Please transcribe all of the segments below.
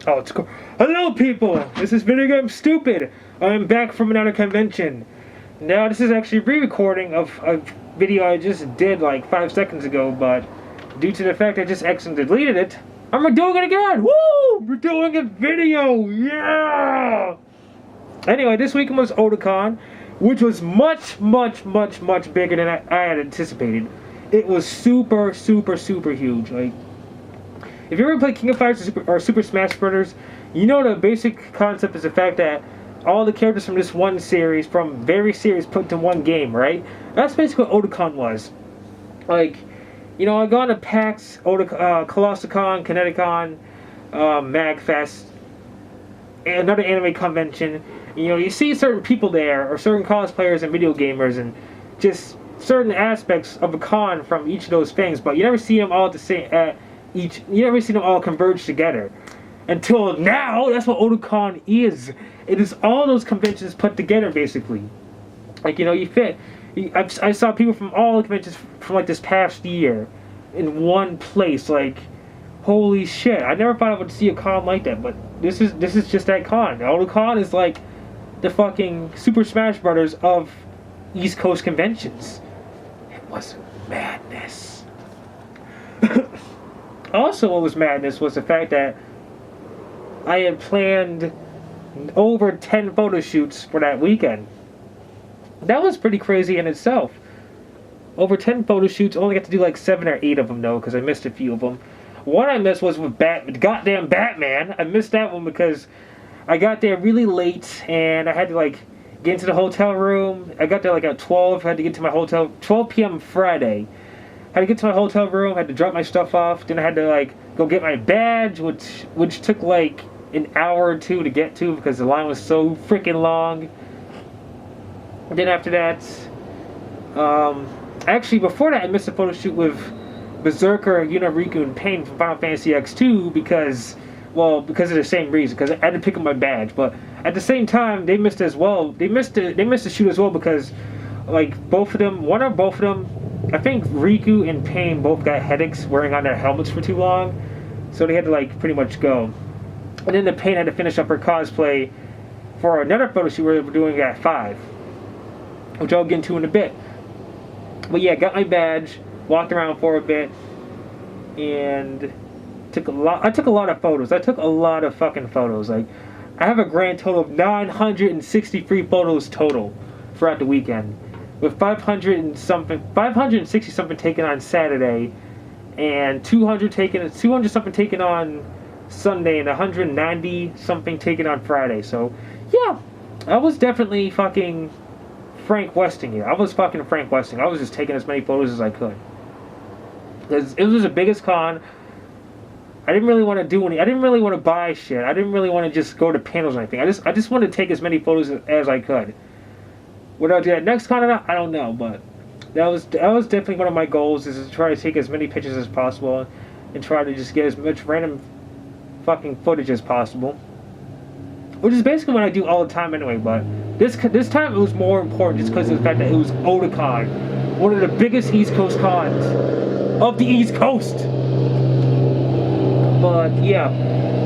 Oh, it's cool. Hello, people! This is VideoGameStupid. I'm back from another convention. Now, this is actually a re-recording of a video I just did like 5 seconds ago, but due to the fact I just accidentally deleted it, I'm doing it again! Woo! We're doing a video! Yeah! Anyway, this weekend was Otakon, which was much bigger than I had anticipated. It was super huge. Like, if you ever played King of Fighters or Super Smash Bros., you know the basic concept is the fact that all the characters from this one series, from various series, put into one game, right? That's basically what Otakon was. Like, you know, I gone to PAX, Colossicon, Kineticon, MagFest, and another anime convention. You know, you see certain people there, or certain cosplayers and video gamers, and just certain aspects of a con from each of those things, but you never see them all at the same. You never see them all converge together. Until now, that's what Otakon is. It is all those conventions put together, basically. Like, you know, I saw people from all the conventions from like this past year in one place. Like, holy shit! I never thought I would see a con like that, but this is just that con. Otakon is like the fucking Super Smash Brothers of East Coast conventions. It was madness. Also, what was madness was the fact that I had planned over 10 photo shoots for that weekend. That was pretty crazy in itself. Over 10 photo shoots, only got to do like 7 or 8 of them though, because I missed a few of them. One I missed was with goddamn Batman. I missed that one because I got there really late and I had to like get into the hotel room. I got there like at 12, I had to get to my hotel, 12 p.m. Friday. Had to get to my hotel room, had to drop my stuff off, then I had to like go get my badge, which took like an hour or two to get to because the line was so freaking long. And then after that, actually before that I missed a photo shoot with Berserker, Riku, and Pain from Final Fantasy X2 because of the same reason, because I had to pick up my badge. But at the same time, they missed as well. They missed the shoot as well because like both of them, one or both of them, I think Riku and Pain both got headaches wearing on their helmets for too long, so they had to like pretty much go. And then the Pain had to finish up her cosplay for another photo shoot we were doing at 5, which I'll get into in a bit. But yeah, got my badge, walked around for a bit, and I took a lot of photos. I took a lot of fucking photos. Like, I have a grand total of 963 photos total throughout the weekend, with 560 something taken on Saturday, and 200 something taken on Sunday, and 190 something taken on Friday. So yeah, I was definitely fucking Frank Westing here. I was fucking Frank Westing. I was just taking as many photos as I could, because it was the biggest con. I didn't really want to do any. I didn't really want to buy shit. I didn't really want to just go to panels or anything. I just wanted to take as many photos as I could. Whether I'll do that next con or not, I don't know, but that was definitely one of my goals, is to try to take as many pictures as possible and try to just get as much random fucking footage as possible. Which is basically what I do all the time anyway, but this time it was more important just because of the fact that it was Otakon, one of the biggest East Coast cons of the East Coast. But yeah,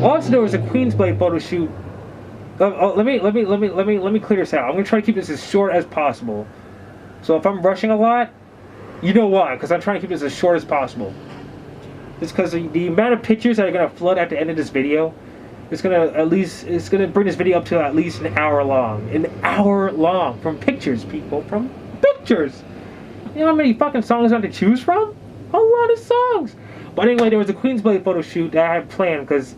also there was a Queensblade photo shoot. Let me clear this out. I'm gonna try to keep this as short as possible. So if I'm rushing a lot, you know why? Because I'm trying to keep this as short as possible. It's because the amount of pictures that are gonna flood at the end of this video, it's gonna bring this video up to at least an hour long. An hour long from pictures, people, from pictures. You know how many fucking songs I have to choose from? A lot of songs. But anyway, there was a Queensblade photo shoot that I had planned because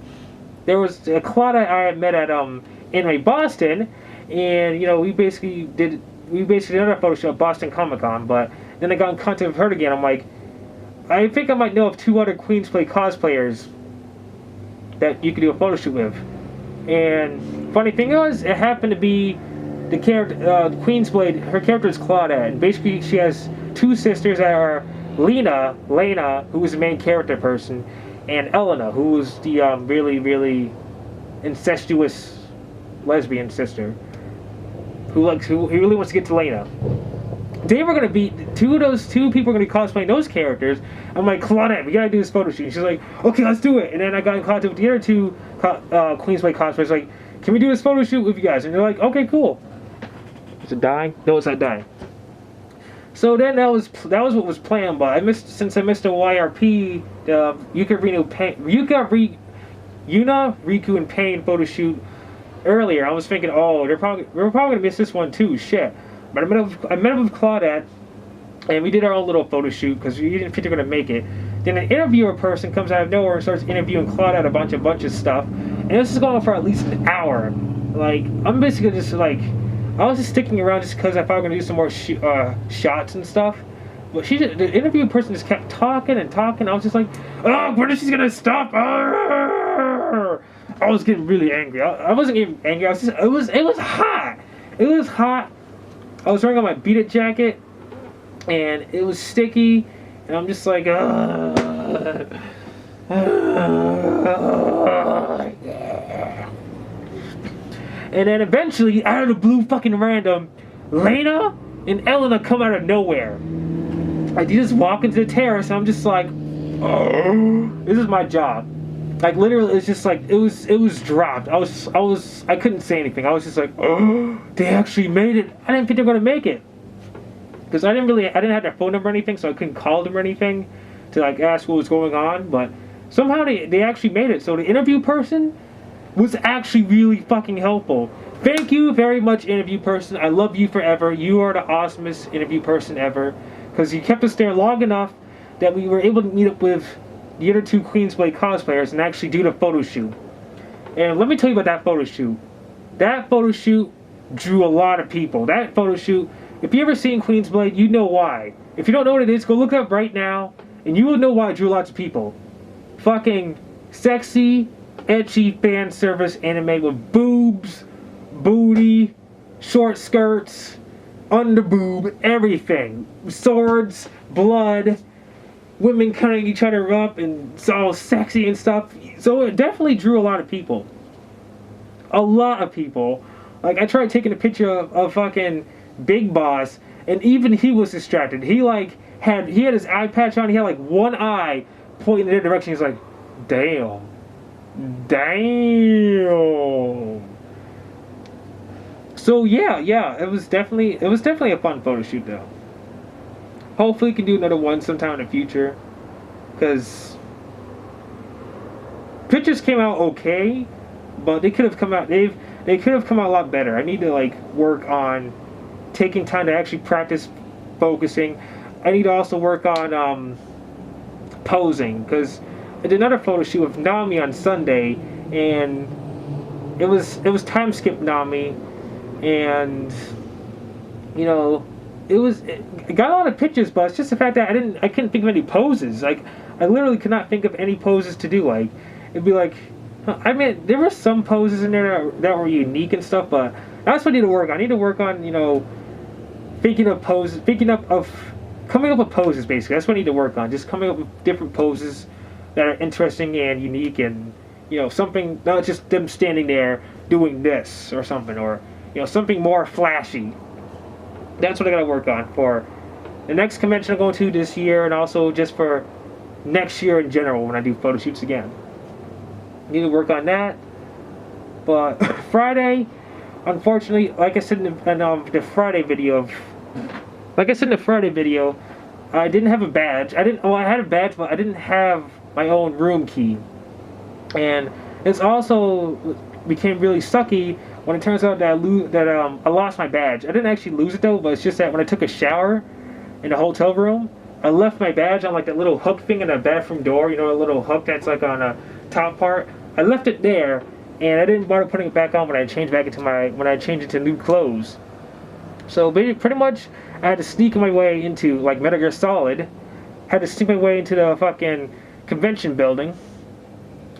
there was a cloud I had met at Anime Boston, and you know we basically did another photo shoot at Boston Comic Con. But then I got in contact with her again. I'm like, I think I might know of 2 other Queensblade cosplayers that you could do a photo shoot with. And funny thing was, it happened to be the character Queensblade. Her character is Claudette, and basically she has 2 sisters that are Lena, who is the main character person, and Elena, who is the really incestuous lesbian sister who really wants to get to Lena. they were gonna be those two people were gonna be cosplaying those characters. I'm like, Claudette, we gotta do this photo shoot. And she's like, okay, let's do it. And then I got in contact with the other two Queensway cosplayers, like, can we do this photo shoot with you guys? And they're like, okay, cool. Is it dying? No, it's not dying. So then that was what was planned, but since I missed the YRP, the Yuna, Riku, and Pain photo shoot earlier. I was thinking, oh, we're probably gonna miss this one too. Shit. But I met up with Claudette, and we did our own little photo shoot because we didn't think they were gonna make it. Then an interviewer person comes out of nowhere and starts interviewing Claudette a bunch of stuff, and this is going on for at least an hour. Like, I'm basically just like, I was just sticking around just because I thought we were gonna do some more shots and stuff. But the interview person just kept talking and talking. I was just like, oh, when is she gonna stop? I was getting really angry. I wasn't getting angry. I was just, it was hot. It was hot. I was wearing my beat it jacket, and it was sticky, and I'm just like, yeah. And then eventually, out of the blue fucking random, Lena and Elena come out of nowhere. Like, they just walk into the terrace, and I'm just like, oh, this is my job. Like, literally, it's just like, it was dropped. I couldn't say anything. I was just like, oh, they actually made it. I didn't think they were gonna make it. Because I didn't have their phone number or anything, so I couldn't call them or anything to, like, ask what was going on. But somehow they actually made it. So the interview person was actually really fucking helpful. Thank you very much, interview person. I love you forever. You are the awesomest interview person ever. Because you kept us there long enough that we were able to meet up with the other two Queensblade cosplayers and actually do the photo shoot. And let me tell you about that photo shoot. That photo shoot drew a lot of people. That photo shoot, if you ever seen Queensblade, you know why. If you don't know what it is, go look it up right now, and you will know why it drew lots of people. Fucking sexy, ecchi fan service anime with boobs, booty, short skirts, underboob, everything. Swords, blood, women cutting each other up, and it's all sexy and stuff. So it definitely drew a lot of people. A lot of people. Like, I tried taking a picture of fucking Big Boss, and even he was distracted. He had his eye patch on. He had like one eye pointing in their direction. He's like, damn. So yeah, it was definitely a fun photo shoot though. Hopefully we can do another one sometime in the future, because pictures came out okay, but they could have come out a lot better. I need to like work on taking time to actually practice focusing. I need to also work on posing, because I did another photo shoot with Nami on Sunday, and it was time skip Nami, and you know, it got a lot of pictures, but it's just the fact that I couldn't think of any poses. Like, I literally could not think of any poses to do. Like, it'd be like, I mean, there were some poses in there that were unique and stuff, but that's what I need to work on. I need to work on, you know, coming up with poses, basically. That's what I need to work on. Just coming up with different poses that are interesting and unique, and, you know, something, not just them standing there doing this or something, or, you know, something more flashy. That's what I gotta work on for the next convention I'm going to this year, and also just for next year in general when I do photo shoots again. Need to work on that. But Friday, unfortunately, like I said in the Friday video, I didn't have a badge. I had a badge, but I didn't have my own room key. And it's also became really sucky when it turns out that I lost my badge. I didn't actually lose it though, but it's just that when I took a shower in the hotel room, I left my badge on like that little hook thing in the bathroom door. You know, a little hook that's like on the top part. I left it there, and I didn't bother putting it back on when I changed into new clothes. So pretty much, I had to sneak my way into like Metal Gear Solid. Had to sneak my way into the fucking convention building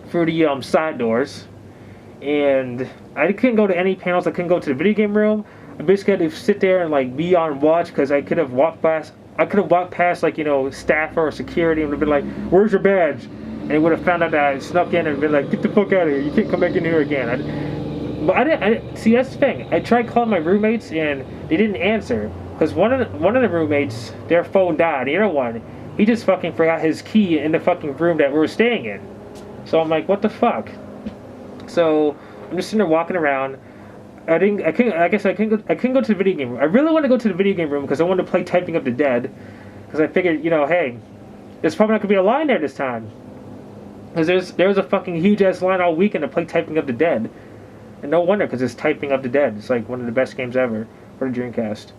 through the side doors. And I couldn't go to any panels. I couldn't go to the video game room. I basically had to sit there and like be on watch, because I could have walked past like, you know, staff or security, and would have been like, "Where's your badge?" And they would have found out that I snuck in and been like, "Get the fuck out of here! You can't come back in here again." But I didn't see, that's the thing. I tried calling my roommates and they didn't answer. Because one of the roommates, their phone died. The other one, he just fucking forgot his key in the fucking room that we were staying in. So I'm like, what the fuck? So I'm just sitting there walking around. I guess I couldn't go to the video game room. I really want to go to the video game room because I wanted to play Typing of the Dead. Because I figured, you know, hey, there's probably not gonna be a line there this time. Because there was a fucking huge ass line all weekend to play Typing of the Dead. And no wonder, because it's Typing of the Dead. It's like one of the best games ever for the Dreamcast.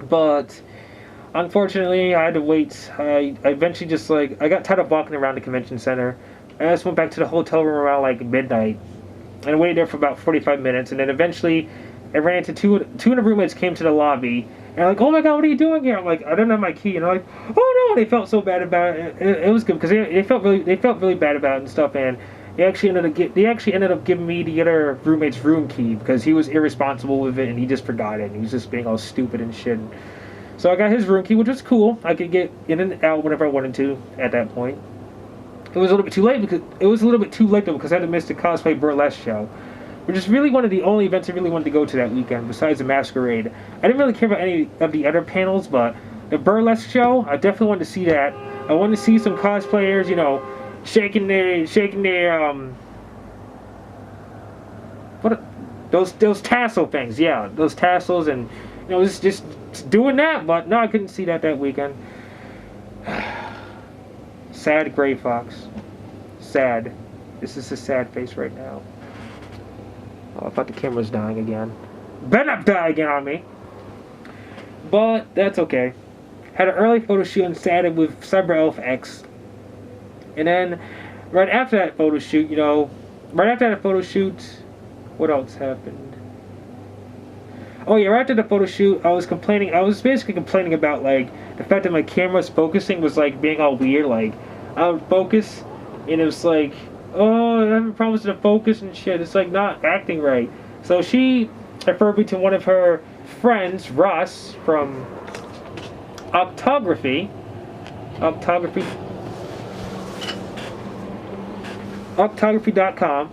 But unfortunately, I had to wait. I eventually just like, I got tired of walking around the convention center. I just went back to the hotel room around like midnight. And I waited there for about 45 minutes. And then eventually, I ran into two of the roommates came to the lobby. And they're like, oh my god, what are you doing here? I'm like, I don't have my key. And I'm like, oh no, they felt so bad about it. It was good because they felt really bad about it and stuff. And they actually ended up giving me the other roommate's room key because he was irresponsible with it and he just forgot it. And he was just being all stupid and shit. So I got his room key, which was cool. I could get in and out whenever I wanted to at that point. It was a little bit too late because I had to miss the cosplay burlesque show, which is really one of the only events I really wanted to go to that weekend, besides the masquerade. I didn't really care about any of the other panels, but the burlesque show, I definitely wanted to see that. I wanted to see some cosplayers, you know, shaking their those tassel things, yeah, those tassels, and you know, just doing that. But no, I couldn't see that weekend. Sad Gray Fox. Sad. This is a sad face right now. Oh, I thought the camera's dying again. Better not die again on me. But that's okay. Had an early photo shoot on Saturday with Cyber Elf X. And then, right after that photo shoot, what else happened? Oh yeah, right after the photo shoot, I was basically complaining about, like, the fact that my camera's focusing was, like, being all weird, like, I would focus, and it was like, oh, I'm having problems with the focus and shit. It's like not acting right. So she referred me to one of her friends, Russ, from Octography.com.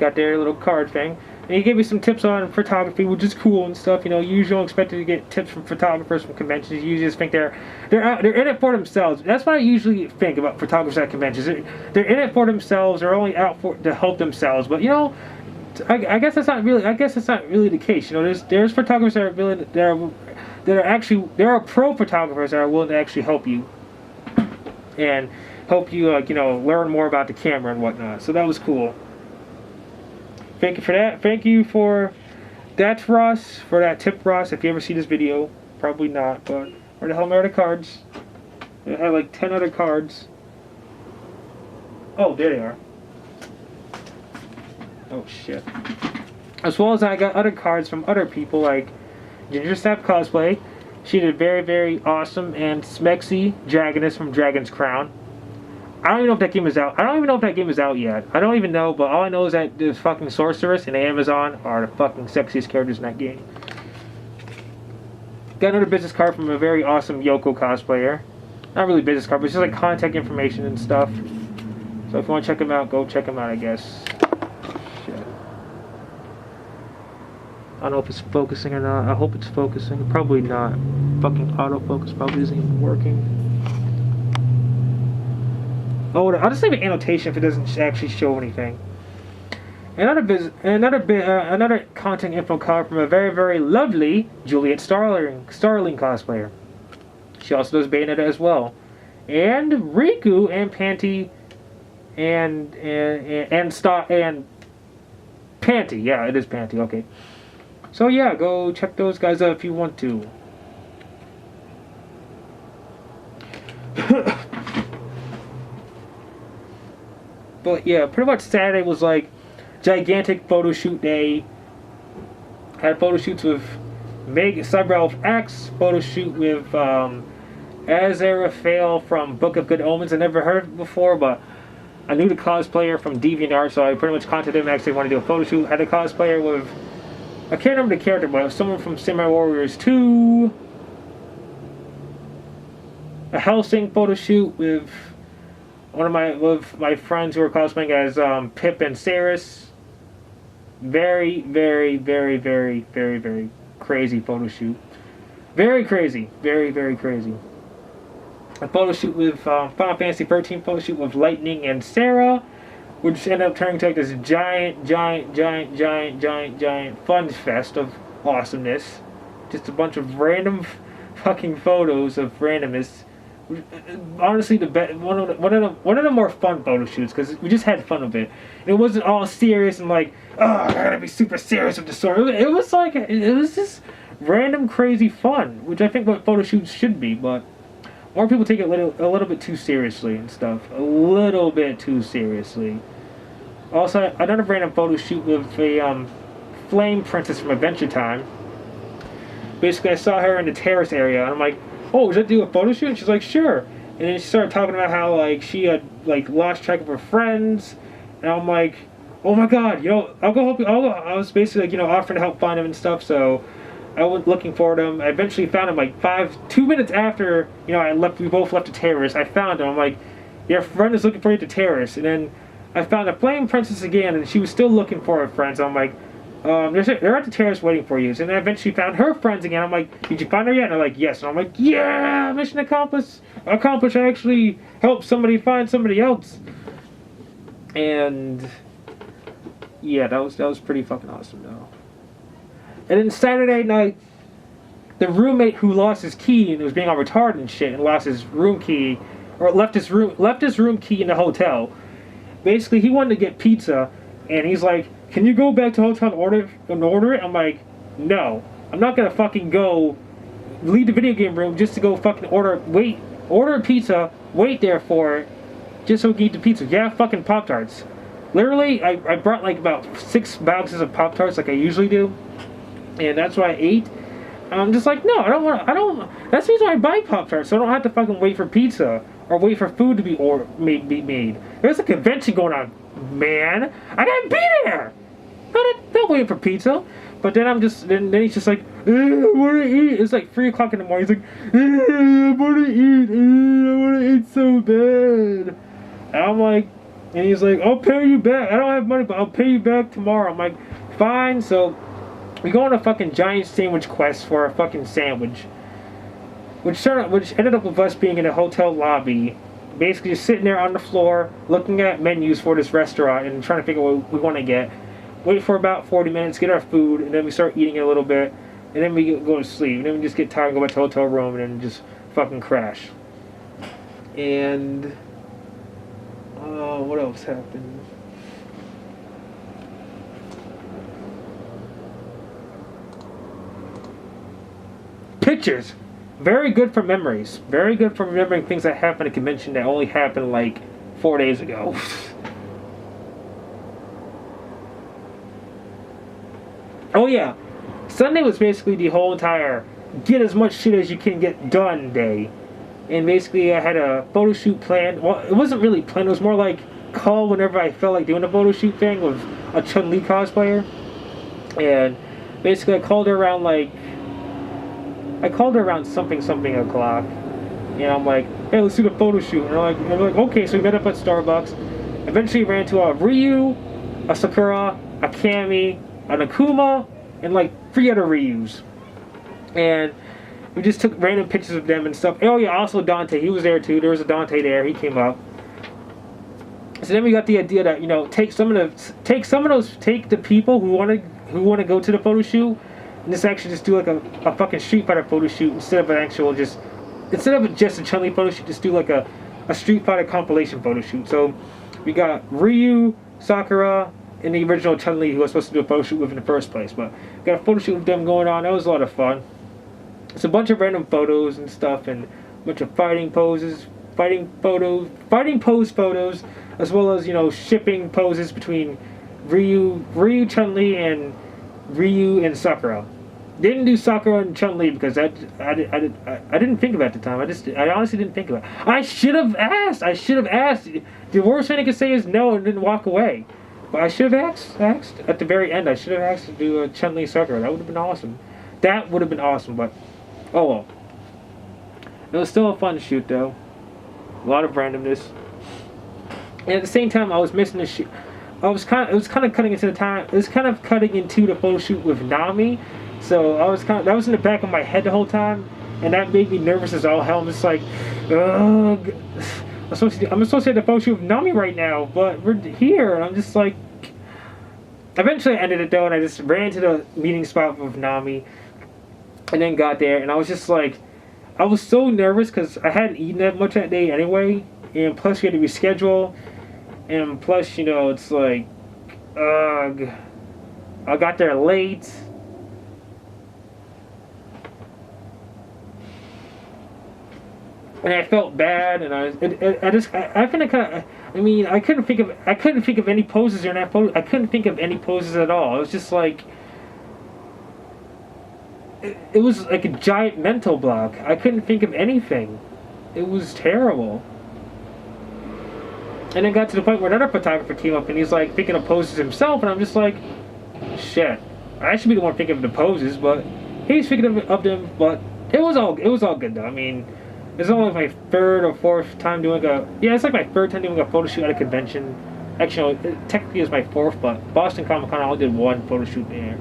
Got their little card thing. And he gave me some tips on photography, which is cool and stuff. You know, you usually don't expect to get tips from photographers from conventions. You usually just think they're in it for themselves. That's what I usually think about photographers at conventions. They're in it for themselves. They're only out to help themselves. But you know, I guess that's not really. I guess that's not really the case. You know, there's photographers that are willing. There are pro photographers that are willing to actually help you and help you, you know, learn more about the camera and whatnot. So that was cool. Thank you for that. Thank you for that, Ross. For that tip, Ross. If you ever see this video, probably not. But where the hell are the cards? I had like 10 other cards. Oh, there they are. Oh shit. As well as I got other cards from other people like Ginger Snap Cosplay. She did very, very awesome, and Smexy Dragoness from Dragon's Crown. I don't even know if that game is out. I don't even know if that game is out yet. I don't even know, but all I know is that the fucking Sorceress and Amazon are the fucking sexiest characters in that game. Got another business card from a very awesome Yoko cosplayer. Not really business card, but it's just like contact information and stuff. So if you want to check them out, go check them out, I guess. Shit. I don't know if it's focusing or not. I hope it's focusing. Probably not. Fucking autofocus probably isn't even working. Oh, I'll just leave an annotation if it doesn't actually show anything. Another content info card from a very, very lovely Juliet Starling cosplayer. She also does Bayonetta as well, and Riku and Panty and Panty. Yeah, it is Panty. Okay. So yeah, go check those guys out if you want to. But yeah, pretty much Saturday was like gigantic photo shoot day. Had photo shoots with Cyber Elf X, photo shoot with Aziraphale from Book of Good Omens. I never heard of it before, but I knew the cosplayer from DeviantArt, so I pretty much contacted him. Actually wanted to do a photo shoot. Had a cosplayer with, I can't remember the character, but it was someone from Samurai Warriors 2. A Hellsing photo shoot with my friends who were cosplaying as Pip and Saris. Very, very, very, very, very, very crazy photo shoot. Very crazy. Very, very crazy. A photo shoot with Final Fantasy 13 photo shoot with Lightning and Sarah, which ended up turning to like this giant fun fest of awesomeness. Just a bunch of random fucking photos of randomness. Honestly, one of the more fun photo shoots because we just had fun with it. It wasn't all serious and like, oh, I gotta be super serious with the story. It was like it was just random crazy fun, which I think what photo shoots should be. But more people take it a little bit too seriously and stuff. A little bit too seriously. Also, I done a random photo shoot with a flame princess from Adventure Time. Basically, I saw her in the terrace area, and I'm like, oh, does that do a photo shoot? And she's like, sure. And then she started talking about how, like, she had, like, lost track of her friends. And I'm like, oh my god, you know, I'll go help you. I was basically, like, you know, offering to help find them and stuff, so I went looking for them. I eventually found them, like, 2 minutes after, you know, we both left the terrace. I found them. I'm like, your friend is looking for you at the terrace. And then I found a flame princess again, and she was still looking for her friends. I'm like, they're at the terrace waiting for you. And then I eventually found her friends again. I'm like, did you find her yet? And they're like, yes. And I'm like, yeah, mission accomplished. I actually helped somebody find somebody else. And yeah, that was pretty fucking awesome though. And then Saturday night, the roommate who lost his key and was being all retarded and shit and lost his room key, or left his room key in the hotel. Basically, he wanted to get pizza, and he's like, can you go back to the hotel and order it? I'm like, no. I'm not gonna fucking go leave the video game room just to go fucking order a pizza, wait there for it, just so we can eat the pizza. Yeah, fucking Pop-Tarts. Literally, I brought like about 6 boxes of Pop-Tarts like I usually do, and that's what I ate. I'm just like, no, that's the reason I buy Pop-Tarts, so I don't have to fucking wait for pizza or wait for food to be made. There's a convention going on, man. I gotta be there. Not waiting for pizza. But then then he's just like, I wanna eat. It's like 3 o'clock in the morning. He's like, I wanna eat. I wanna eat so bad. And I'm like, and he's like, I'll pay you back. I don't have money, but I'll pay you back tomorrow. I'm like, fine. So we go on a fucking giant sandwich quest for a fucking sandwich, which ended up with us being in a hotel lobby, basically just sitting there on the floor looking at menus for this restaurant and trying to figure out what we want to get. Wait for about 40 minutes, get our food, and then we start eating it a little bit, and then we go to sleep, and then we just get tired and go back to the hotel room and then just fucking crash. And what else happened? Pictures. Very good for memories. Very good for remembering things that happened at a convention that only happened like 4 days ago. Oh yeah, Sunday was basically the whole entire get as much shit as you can get done day. And basically I had a photo shoot planned. Well, it wasn't really planned, it was more like call whenever I felt like doing a photo shoot thing with a Chun-Li cosplayer. And basically I called her around something o'clock. And I'm like, hey, let's do the photo shoot. And I'm like, okay, so we met up at Starbucks. Eventually ran to a Ryu, a Sakura, a Kami, an Akuma, and like 3 other Ryus. And we just took random pictures of them and stuff. Oh yeah, also Dante, he was there too. There was a Dante there, he came up. So then we got the idea that, you know, take the people who want to go to the photo shoot, and just actually just do like a fucking Street Fighter photo shoot instead of just a Chun-Li photo shoot, just do like a Street Fighter compilation photo shoot. So we got Ryu, Sakura, and the original Chun-Li who was supposed to do a photo shoot with in the first place. But we got a photo shoot with them going on. That was a lot of fun. It's a bunch of random photos and stuff, and a bunch of fighting pose photos, as well as, you know, shipping poses between Ryu, Chun-Li, and Ryu and Sakura. Didn't do Sakura and Chun-Li because I didn't think about it at the time. I honestly didn't think about it. I should have asked. The worst thing I could say is no and didn't walk away. But I should have asked at the very end. I should have asked to do a Chun-Li Sakura. That would have been awesome. But oh well. It was still a fun shoot though. A lot of randomness. And at the same time, I was missing the shoot. it was kind of cutting into the time. It was kind of cutting into the photo shoot with Nami, so that was in the back of my head the whole time, and that made me nervous as all hell. I'm just like, ugh. I'm supposed to have the photo shoot with Nami right now, but we're here, and I'm just like. Eventually, I ended it though, and I just ran to the meeting spot with Nami, and then got there, and I was just like, I was so nervous because I hadn't eaten that much that day anyway, and plus we had to reschedule, and plus, you know, it's like, ugh, I got there late. And I felt bad, and I couldn't think of any poses in that photo. I couldn't think of any poses at all. It was just like, it was like a giant mental block. I couldn't think of anything. It was terrible. And it got to the point where another photographer came up, and he's like thinking of poses himself, and I'm just like, shit. I should be the one thinking of the poses, but he's thinking of them. But it was all good though. I mean. It's only my third or fourth time doing it's like my third time doing a photo shoot at a convention. Actually, no, technically it's my fourth, but Boston Comic Con I only did one photo shoot there.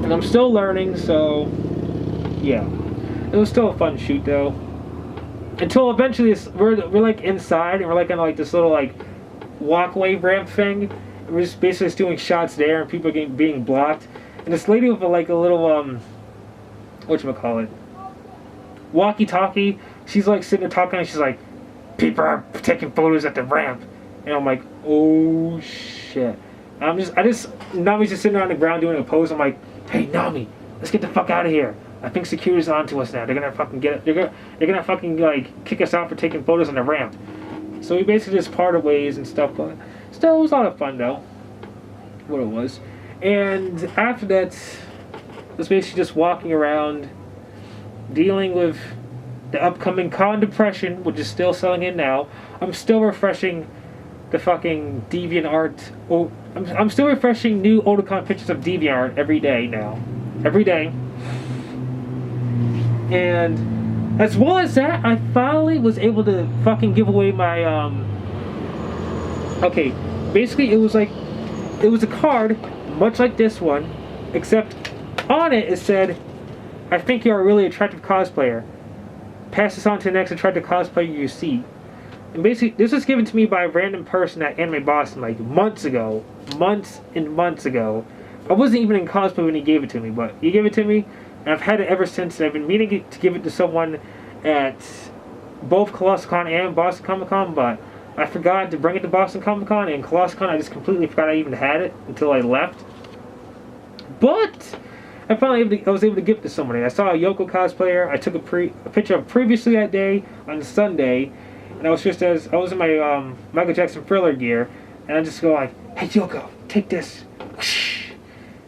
And I'm still learning, so yeah. It was still a fun shoot though. Until eventually we're like inside, and we're like on like this little like walkway ramp thing. We're just basically just doing shots there, and people are being blocked. And this lady with like a little whatchamacallit, walkie-talkie, she's like sitting there talking, and she's like, people are taking photos at the ramp, and I'm like, oh shit. Nami's just sitting there on the ground doing a pose. I'm like, hey Nami, let's get the fuck out of here. I think security's on to us now. They're gonna fucking they're gonna fucking like kick us out for taking photos on the ramp. So we basically just parted ways and stuff, but still it was a lot of fun though. What it was. And after that, it was basically just walking around, dealing with the upcoming con depression, which is still selling in now. I'm still refreshing the fucking DeviantArt. Oh, I'm still refreshing new Otakon pictures of DeviantArt every day now. Every day. And as well as that, I finally was able to fucking give away my, okay, basically it was a card, much like this one, except on it said, I think you're a really attractive cosplayer. Pass this on to the next attractive cosplayer you see. And basically, this was given to me by a random person at Anime Boston, like months ago. Months and months ago. I wasn't even in cosplay when he gave it to me, but he gave it to me, and I've had it ever since. And I've been meaning to give it to someone at both ColossalCon and Boston Comic Con, but I forgot to bring it to Boston Comic Con, and ColossalCon I just completely forgot I even had it until I left. But I was able to give it to somebody. I saw a Yoko cosplayer. I took a picture of previously that day on Sunday, and I was in my Michael Jackson Thriller gear, and I just go like, "Hey Yoko, take this."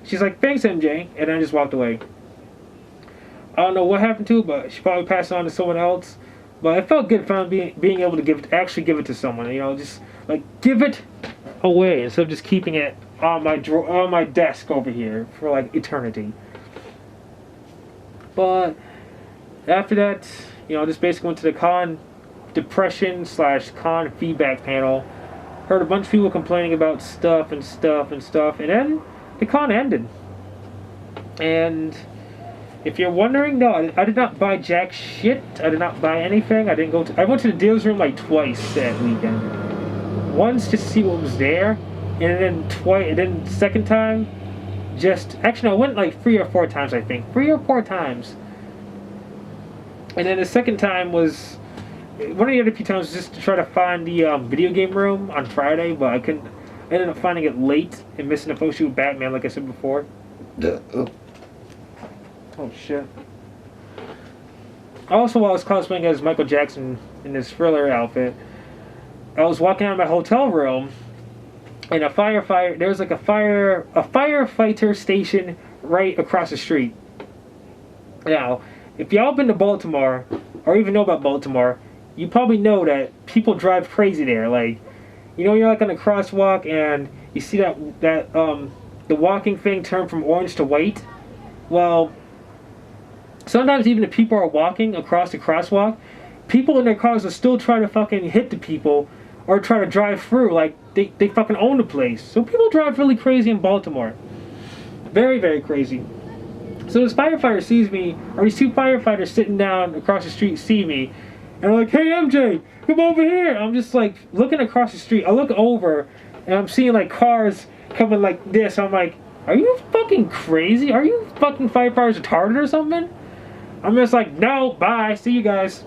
She's like, "Thanks, MJ," and I just walked away. I don't know what happened to it, but she probably passed it on to someone else. But it felt good finally being able to actually give it to someone. You know, just like give it away instead of just keeping it on my desk over here for like eternity. But after that, you know, just basically went to the con depression / con feedback panel. Heard a bunch of people complaining about stuff, and then the con ended. And if you're wondering, no, I did not buy jack shit. I did not buy anything. I went to the deals room like twice that weekend. Once just to see what was there, and then second time, actually no, I went like 3 or 4 times, I think. 3 or 4 times. And then the second time was, one of the other few times was just to try to find the video game room on Friday, but I couldn't. I ended up finding it late and missing the photo shoot with Batman, like I said before. Oh shit. Also, while I was cosplaying as Michael Jackson in this Thriller outfit, I was walking out of my hotel room, and there was like a firefighter station right across the street. Now, if y'all been to Baltimore, or even know about Baltimore, you probably know that people drive crazy there. Like, you know, you're like on a crosswalk, and you see that the walking thing turn from orange to white. Well, sometimes even if people are walking across the crosswalk, people in their cars will still try to fucking hit the people or try to drive through. Like, they fucking own the place. So people drive really crazy in Baltimore. Very, very crazy. So this firefighter sees me, or these two firefighters sitting down across the street see me, and they're like, "Hey MJ, come over here." I'm just like looking across the street. I look over, and I'm seeing like cars coming like this. I'm like, are you fucking crazy? Are you fucking firefighters retarded or something? I'm just like, no, bye, see you guys.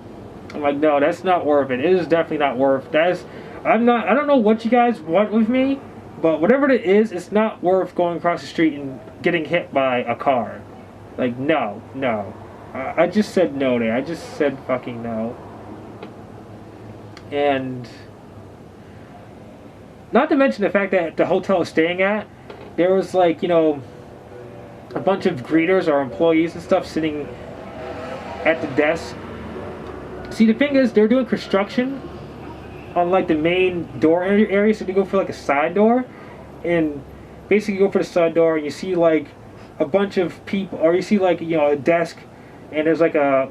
I'm like, no, that's not worth it. It is definitely not worth. I don't know what you guys want with me, but whatever it is, it's not worth going across the street and getting hit by a car. Like, no. I just said no there. I just said fucking no. And not to mention the fact that the hotel I was staying at, there was like, you know, a bunch of greeters or employees and stuff sitting at the desk. See, the thing is, they're doing construction on like the main door area, so they go for like a side door, and basically you go for the side door and you see like a bunch of people, or you see like, you know, a desk, and there's like a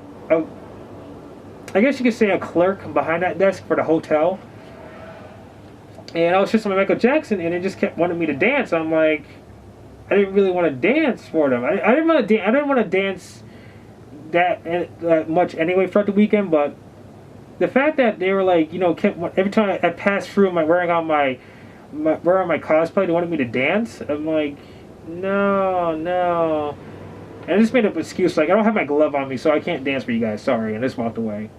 I guess you could say a clerk behind that desk for the hotel. And I was just on Michael Jackson, and they just kept wanting me to dance. I'm like, I didn't really want to dance for them. I didn't want to dance that much anyway throughout the weekend. But the fact that they were like, you know, kept every time I passed through, wearing my cosplay, they wanted me to dance. I'm like, no. And I just made up an excuse, like, I don't have my glove on me, so I can't dance for you guys, sorry, and I just walked away.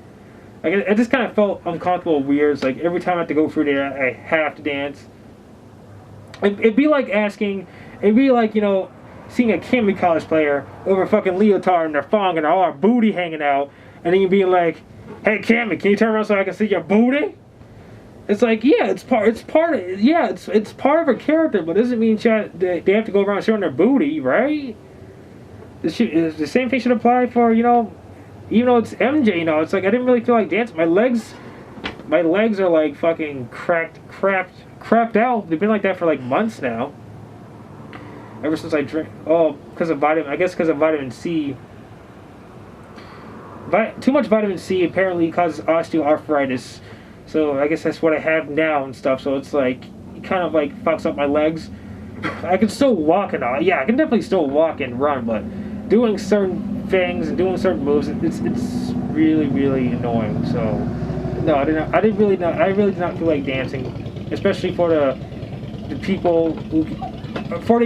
Like, I just kind of felt uncomfortable, weird. It's like, every time I have to go through there, I have to dance. It'd be like, you know, seeing a Cammy cosplayer over a fucking leotard and their thong and all our booty hanging out, and then you being like, "Hey Cammy, can you turn around so I can see your booty?" It's like, yeah, it's part of her character, but it doesn't mean they have to go around showing their booty, right? The same thing should apply for, you know, even though it's MJ, you know, it's like I didn't really feel like dancing. My legs are like fucking crapped out. They've been like that for like months now. Ever since I drink, because of vitamin C. Too much vitamin C apparently causes osteoarthritis. So I guess that's what I have now and stuff. So it's like, it kind of like fucks up my legs. I can still walk and all. Yeah, I can definitely still walk and run, but doing certain things and doing certain moves, it's really, really annoying. So no, I really did not feel like dancing, especially for the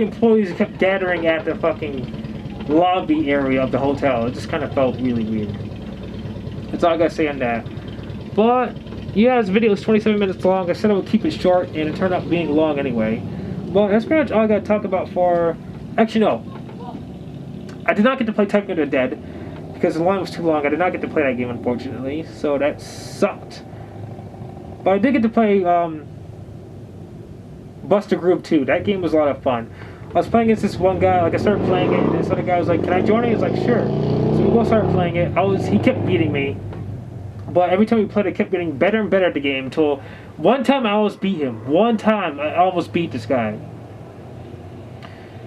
employees who kept gathering at the fucking lobby area of the hotel. It just kind of felt really weird. That's all I gotta say on that. But yeah, this video is 27 minutes long. I said I would keep it short, and it turned out being long anyway. But that's pretty much all I gotta talk about for... Actually, no. I did not get to play Typing of the Dead, because the line was too long. I did not get to play that game, unfortunately. So that sucked. But I did get to play Buster Groove 2. That game was a lot of fun. I was playing against this one guy. Like, I started playing it, and this other guy was like, "Can I join it?" He was like, "Sure." So we both started playing it. He kept beating me. But every time we played, it kept getting better and better at the game, until one time I almost beat him. One time I almost beat this guy.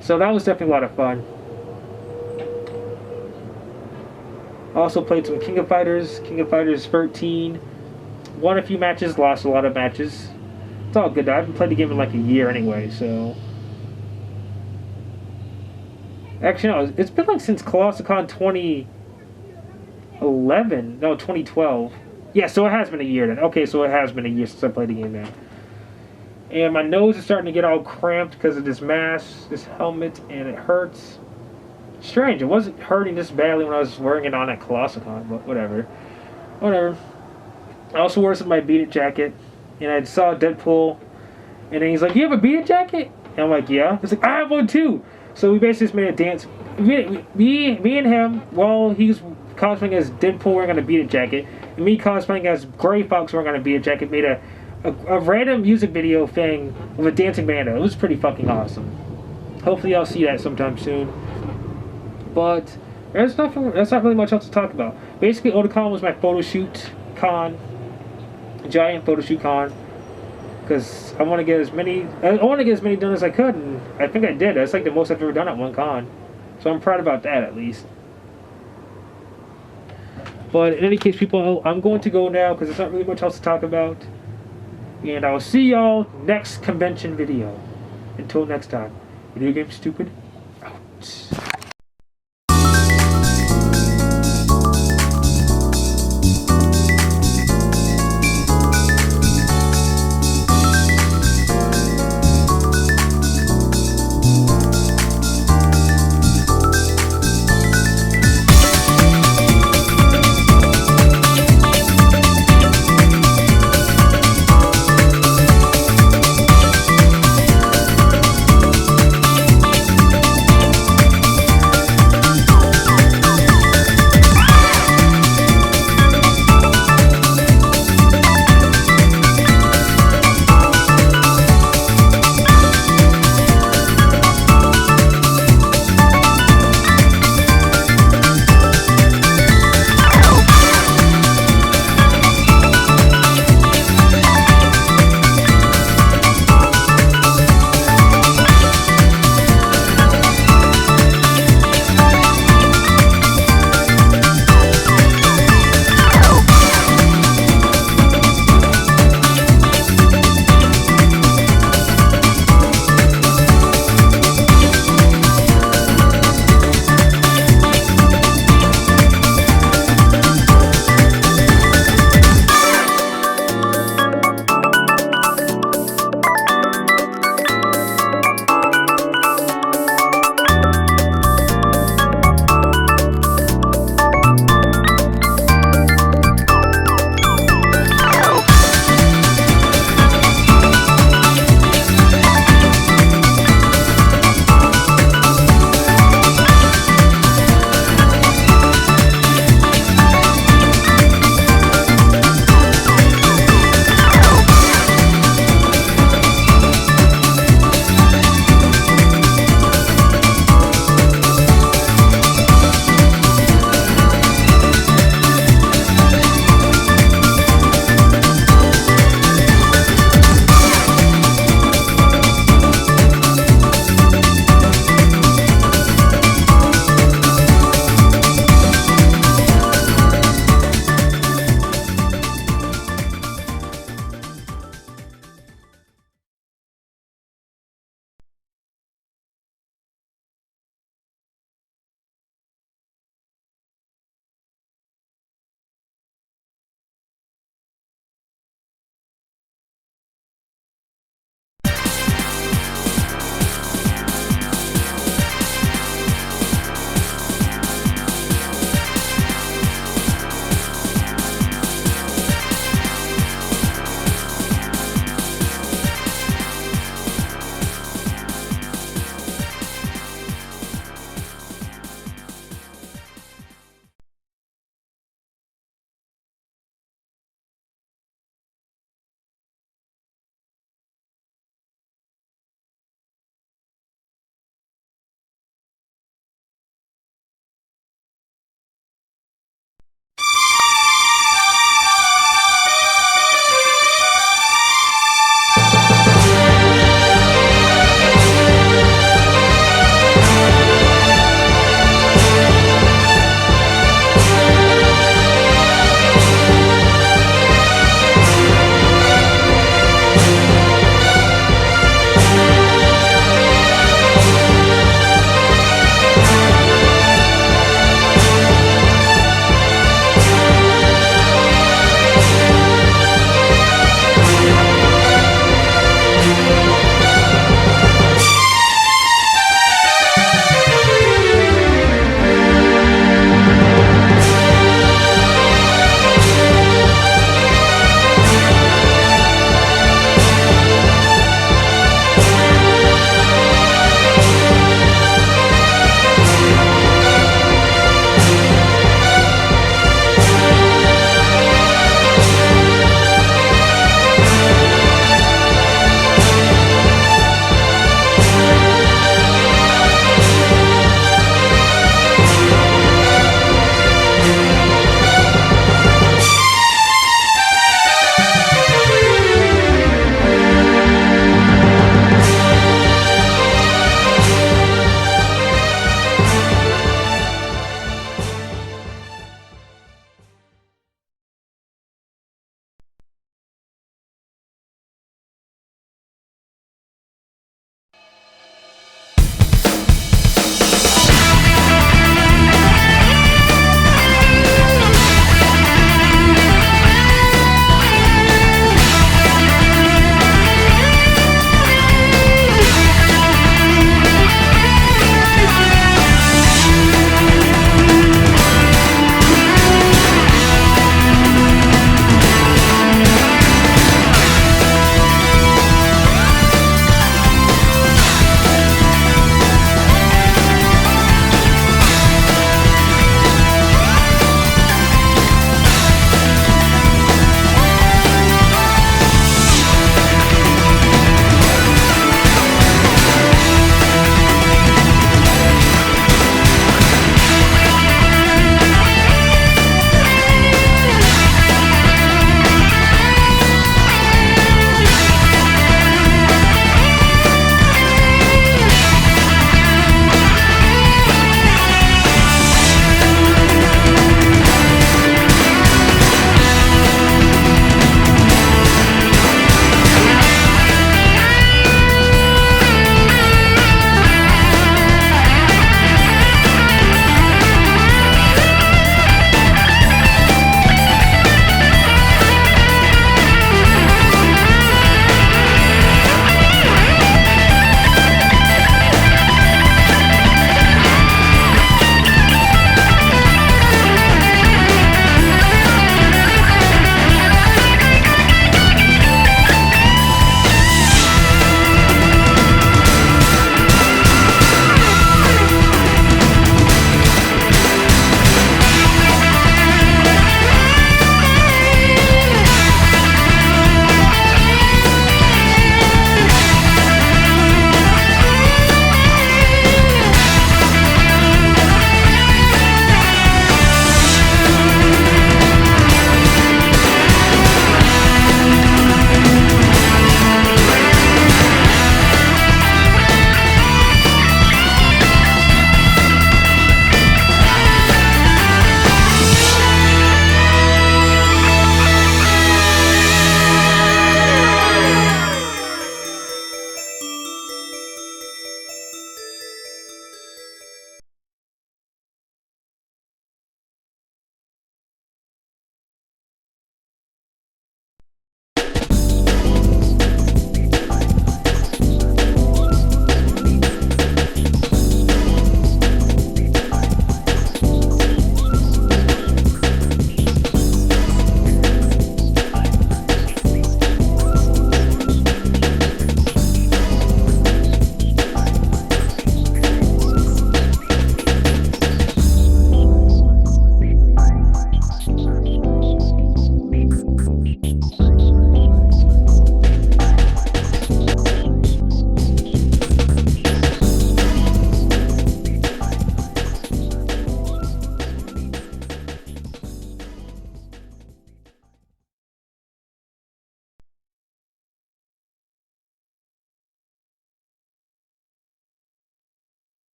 So that was definitely a lot of fun. I also played some King of Fighters 13. Won a few matches, lost a lot of matches. It's all good. I haven't played the game in like a year anyway, so... Actually, no, it's been like since Otakon 2012. Yeah, so it has been a year then. Okay, so it has been a year since I played the game then. And my nose is starting to get all cramped because of this mask, this helmet, and it hurts. Strange, it wasn't hurting this badly when I was wearing it on at Otakon, but whatever. I also wore some of my Beat It jacket, and I saw Deadpool, and then he's like, "You have a Beat It jacket?" And I'm like, "Yeah." He's like, "I have one too." So we basically just made a dance. Me and him, while he's cosplaying as Deadpool wearing on a Beat It jacket, and me cosplaying as Gray Fox wearing on a Beat It jacket, made a random music video thing with a dancing band. It was pretty fucking awesome. Hopefully I'll see that sometime soon. But that's not really much else to talk about. Basically, Otakon was my photo shoot con, giant photo shoot con, because I want to get as many done as I could, and I think I did. That's like the most I've ever done at one con, so I'm proud about that at least. But in any case, people, I'm going to go now because there's not really much else to talk about. And I'll see y'all next convention video. Until next time, Video Game Stupid out.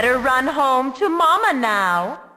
better run home to Mama now.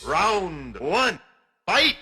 Round one, fight!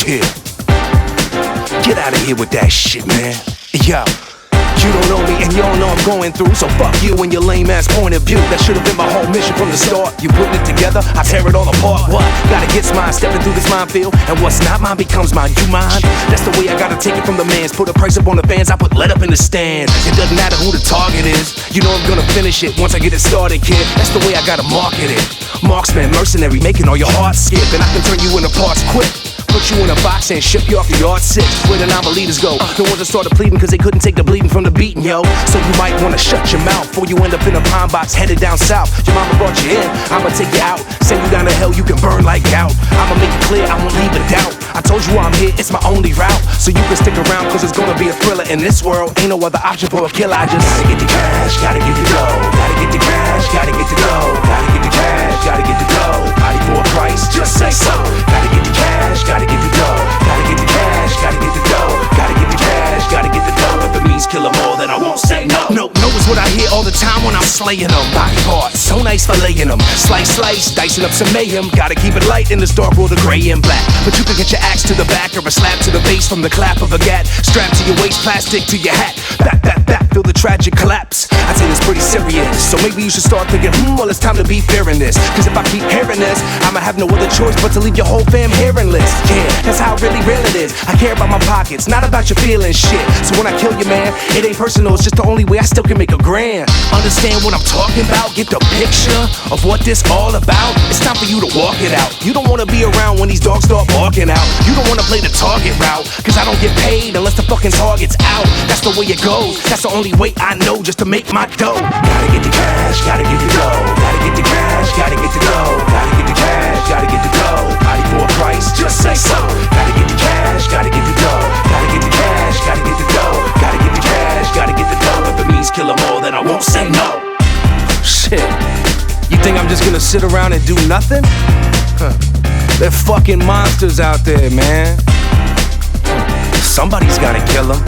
Yeah. Get out of here with that shit, man. Yo, you don't know me and you don't know I'm going through, so fuck you and your lame ass point of view. That should have been my whole mission from the start. You putting it together, I tear it all apart. What? Gotta get mine, stepping through this minefield, and what's not mine becomes mine. You mine? That's the way I gotta take it from the mans. Put a price up on the fans, I put let up in the stand. It doesn't matter who the target is. You know I'm gonna finish it once I get it started, kid. That's the way I gotta market it. Marksman, mercenary, making all your hearts skip, and I can turn you into parts quick. Put you in a box and ship you off the yard 6, where the non-believers go. The ones that started pleading cause they couldn't take the bleeding from the beating, yo. So you might wanna shut your mouth before you end up in a pine box headed down south. Your mama brought you in, I'ma take you out. Send you down to hell, you can burn like gout. I'ma make it clear, I won't leave a doubt. I told you I'm here, it's my only route. So you can stick around cause it's gonna be a thriller. In this world, ain't no other option for a killer. I just gotta get the cash, gotta get the dough. Gotta get the cash, gotta get the dough. Gotta get the cash, gotta get the dough. Body for a price, just say so. Gotta get the cash, gotta get the dough. Gotta get the cash, gotta get the dough. Gotta get the cash, gotta get the dough. If it means kill them all, then I won't say no. No is what I hear all the time when I'm slaying them. Body parts, so nice for laying them. Slice, dicing up some mayhem. Gotta keep it light in this dark world of gray and black. But you can get your axe to the back or a slap to the face from the clap of a gat. Strapped to your waist, plastic to your hat. Back, feel the tragic collapse. I say this pretty serious. So maybe you should start thinking, well, it's time to be fair in this. Cause if I keep hearing this, I'ma have no other choice but to leave your whole fam hearingless. Yeah, that's how really real it is. I care about my pockets, not about your feelings, shit. So when I kill you, man, it ain't personal, it's just the only way I still can make a grand. Understand what I'm talking about? Get the picture of what this all about? It's time for you to walk it out. You don't wanna be around when these dogs start barking out. You don't wanna play the target route, cause I don't get paid unless the fucking target's out. That's the way it goes, that's the only way I know just to make my dough. Gotta get the cash, gotta get the dough. Gotta get the cash, gotta get the dough. Gotta get the cash, gotta get the dough. Body for a price, just say so. Gotta get the cash, gotta get the dough. Gotta get the cash, gotta get the dough. Gotta get the cash, gotta get the dough. If it means kill 'em all, then I won't say no. Shit, you think I'm just gonna sit around and do nothing? Huh. They're fucking monsters out there, man. Somebody's gotta kill them.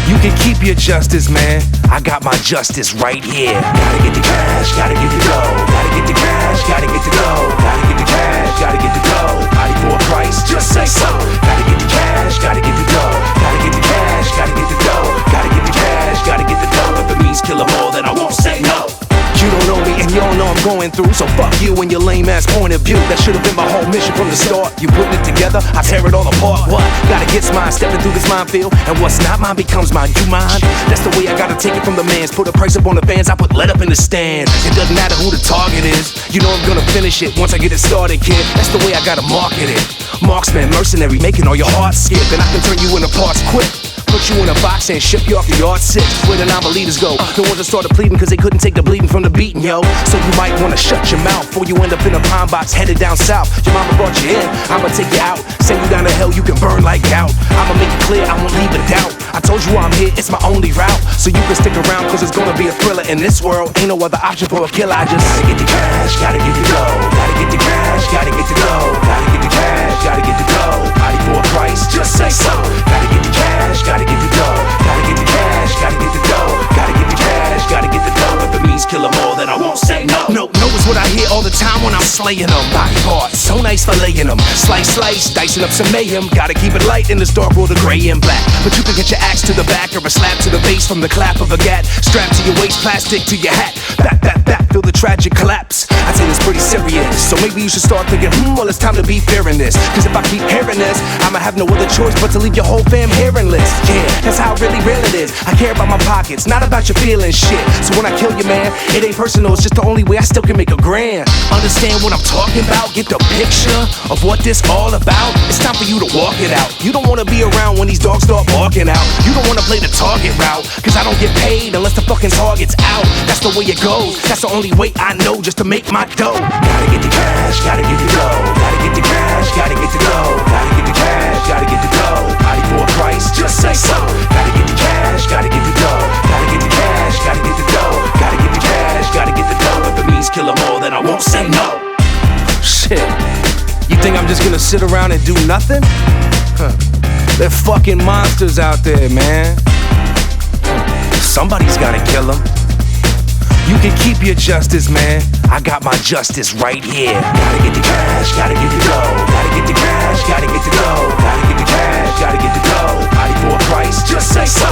You can keep your justice, man. I got my justice right here. Gotta get the cash, gotta get the dough. Gotta get the cash, gotta get the dough. Gotta get the cash, gotta get the dough. Body for a price, just say so. Gotta get the cash, gotta get the dough. Gotta get the cash, gotta get the dough. Gotta get the cash, gotta get the dough. If it means kill 'em all, then I won't say no. You don't know me and you don't know I'm going through, so fuck you and your lame ass point of view. That should've been my whole mission from the start. You putting it together, I tear it all apart. What? Gotta get mine, stepping through this minefield, and what's not mine becomes mine. You mind? That's the way I gotta take it from the mans. Put a price up on the fans, I put let up in the stand. It doesn't matter who the target is. You know I'm gonna finish it once I get it started, kid. That's the way I gotta market it. Marksman, mercenary, making all your hearts skip, and I can turn you into parts quick. Put you in a box and ship you off the yard 6. Where the non-believers go. The ones that started pleading cause they couldn't take the bleeding from the beating, yo. So you might wanna shut your mouth before you end up in a pine box headed down south. Your mama brought you in, I'ma take you out. Send you down to hell, you can burn like gout. I'ma make it clear, I won't leave a doubt. I told you I'm here, it's my only route. So you can stick around cause it's gonna be a thriller. In this world, ain't no other option for a killer. I just gotta get the cash, gotta get the dough. Gotta get the cash, gotta get the dough. Gotta get the cash, gotta get the dough. Body for a price, just say so. Gotta get the cash, gotta get the dough. Gotta get the cash, gotta get the dough. Gotta get the cash, gotta get the dough. If it means kill 'em all, then I won't say no. No is what I hear all the time when I'm slaying them. Body parts, so nice for laying them. Slice, dicing up some mayhem. Gotta keep it light in this dark world of gray and black. But you can get your axe to the back or a slap to the face from the clap of a gat. Strapped to your waist, plastic to your hat. Back, feel the tragic collapse. I say this pretty serious, so maybe you should start thinking, well, it's time to be fair in this. Cause if I keep hearing this, I'ma have no other choice but to leave your whole fam hearingless. Yeah, that's how really real it is. I care about my pockets, not about your feelings, shit. So when I kill you, man, it ain't personal, it's just the only way I still can make a grand. Understand what I'm talking about? Get the picture of what this all about? It's time for you to walk it out. You don't wanna be around when these dogs start barking out. You don't wanna play the target route, cause I don't get paid unless the fucking target's out. That's the way it goes, that's the only way I know just to make my dough. Gotta get the cash, gotta get the dough. Gotta get the cash, gotta get the dough. Gotta get the cash, gotta get the dough. Body for a price, just say so. Gotta get the cash, gotta get the dough. Gotta get the cash, gotta get the dough. Gotta get the cash, gotta get the dough. If it means kill 'em all, then I won't say no. Shit, you think I'm just gonna sit around and do nothing? Huh. They're fucking monsters out there, man. Somebody's gotta kill them. You can keep your justice, man. I got my justice right here. Gotta get the cash, gotta get the dough. Gotta get the cash, gotta get the dough. Gotta get the cash, gotta get the dough. Body for a price, just say so.